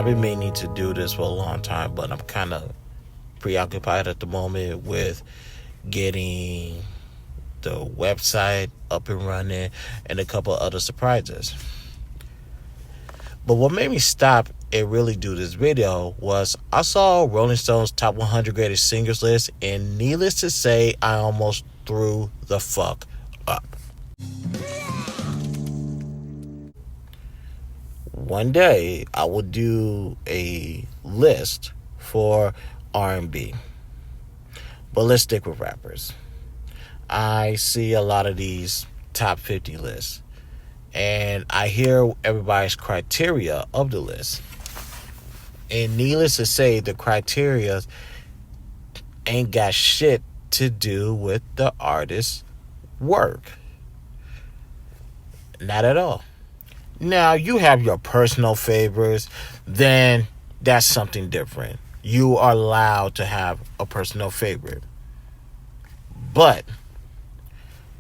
I've been meaning to do this for a long time, but I'm kind of preoccupied at the moment with getting the website up and running and a couple other surprises. But what made me stop and really do this video was I saw Rolling Stone's top 100 greatest singers list, and needless to say, I almost threw the fuck up. One day I will do a list for R&B, but let's stick with rappers. I see a lot of these top 50 lists, and I hear everybody's criteria of the list. And needless to say, the criteria ain't got shit to do with the artist's work. Not at all. Now, you have your personal favorites, then that's something different. You are allowed to have a personal favorite. But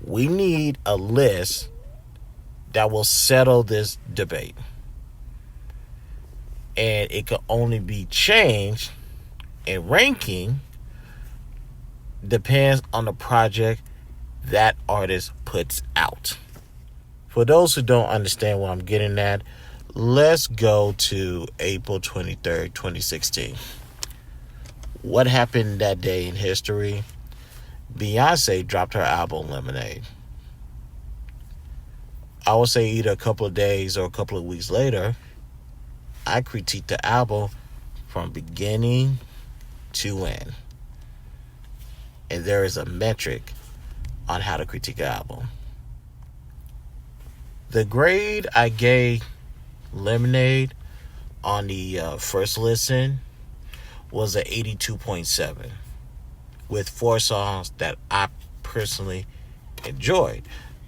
we need a list that will settle this debate. And it can only be changed in ranking depends on the project that artist puts out. For those who don't understand what I'm getting at, let's go to April 23rd, 2016. What happened that day in history? Beyonce dropped her album Lemonade. I would say either a couple of days or a couple of weeks later, I critiqued the album from beginning to end. And there is a metric on how to critique an album. The grade I gave Lemonade on the first listen was an 82.7 with 4 songs that I personally enjoyed.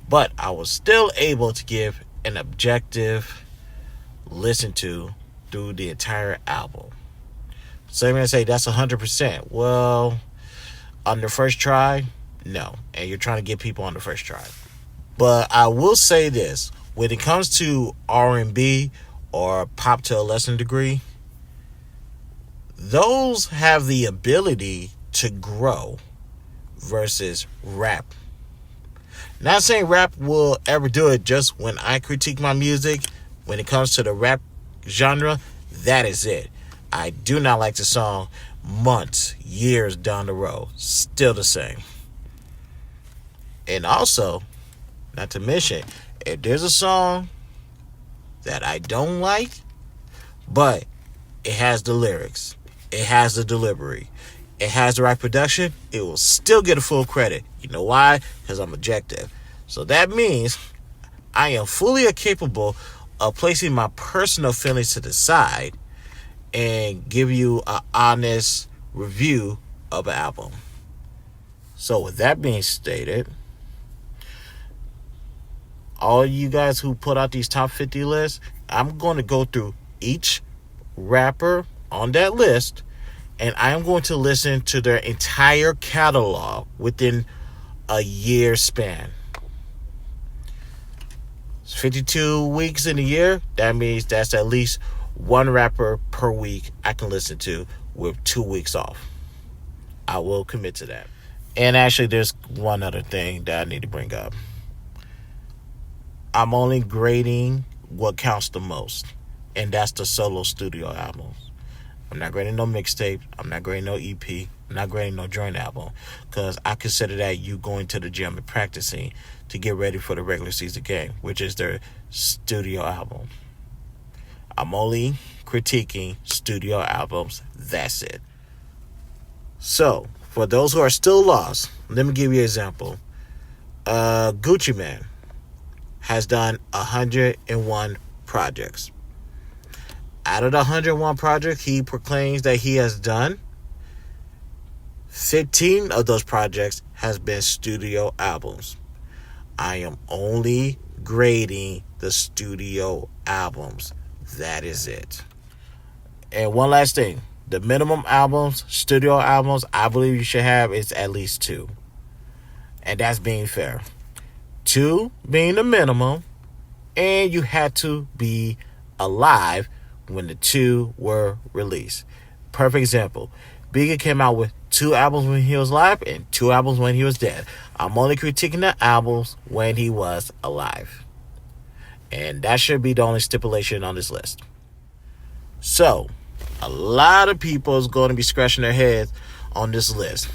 But I was still able to give an objective listen to through the entire album. So you're going to say that's 100%. Well, on the first try, no. And you're trying to get people on the first try. But I will say this, when it comes to R&B or pop to a lesser degree, those have the ability to grow versus rap. Not saying rap will ever do it. Just when I critique my music, when it comes to the rap genre, that is it. I do not like the song months, years down the road. Still the same. And also, not to mention, if there's a song that I don't like, but it has the lyrics, it has the delivery, it has the right production, it will still get a full credit. You know why? Because I'm objective. So that means I am fully capable of placing my personal feelings to the side and give you an honest review of an album. So with that being stated, all you guys who put out these top 50 lists, I'm going to go through each rapper on that list, and I am going to listen to their entire catalog within a year span. It's 52 weeks in a year. That means that's at least one rapper per week I can listen to with 2 weeks off. I will commit to that. And actually, there's one other thing that I need to bring up. I'm only grading what counts the most, and that's the solo studio albums. I'm not grading no mixtape. I'm not grading no EP. I'm not grading no joint album, because I consider that you going to the gym and practicing to get ready for the regular season game, which is their studio album. I'm only critiquing studio albums. That's it. So, for those who are still lost, let me give you an example. Gucci Mane has done 101 projects. Out of the 101 projects he proclaims that he has done, 15 of those projects has been studio albums. I am only grading the studio albums. That is it. And one last thing. The minimum albums, studio albums, I believe you should have is at least 2. And that's being fair. 2 being the minimum, and you had to be alive when the two were released. Perfect example. Biggie came out with 2 albums when he was alive and 2 albums when he was dead. I'm only critiquing the albums when he was alive. And that should be the only stipulation on this list. So, a lot of people is going to be scratching their heads on this list.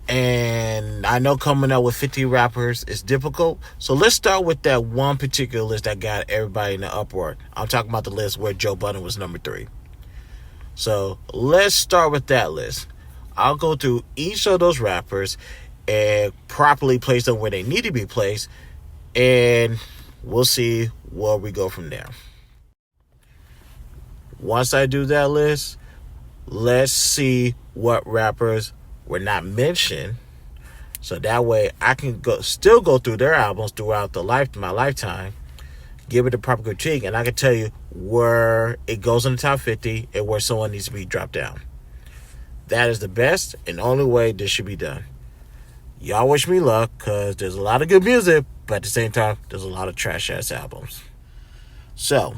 And I know coming up with 50 rappers is difficult. So let's start with that one particular list that got everybody in the uproar. I'm talking about the list where Joe Budden was number 3. So let's start with that list. I'll go through each of those rappers and properly place them where they need to be placed. And we'll see where we go from there. Once I do that list, let's see what rappers were not mentioned. So that way I can still go through their albums throughout my lifetime, give it a proper critique, and I can tell you where it goes in the top 50 and where someone needs to be dropped down. That is the best and only way this should be done. Y'all wish me luck, because there's a lot of good music, but at the same time, there's a lot of trash-ass albums. So,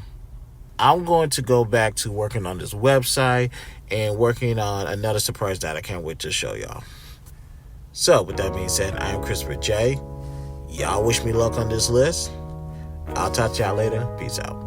I'm going to go back to working on this website and working on another surprise that I can't wait to show y'all. So, with that being said, I am Christopher J. Y'all wish me luck on this list. I'll talk to y'all later. Peace out.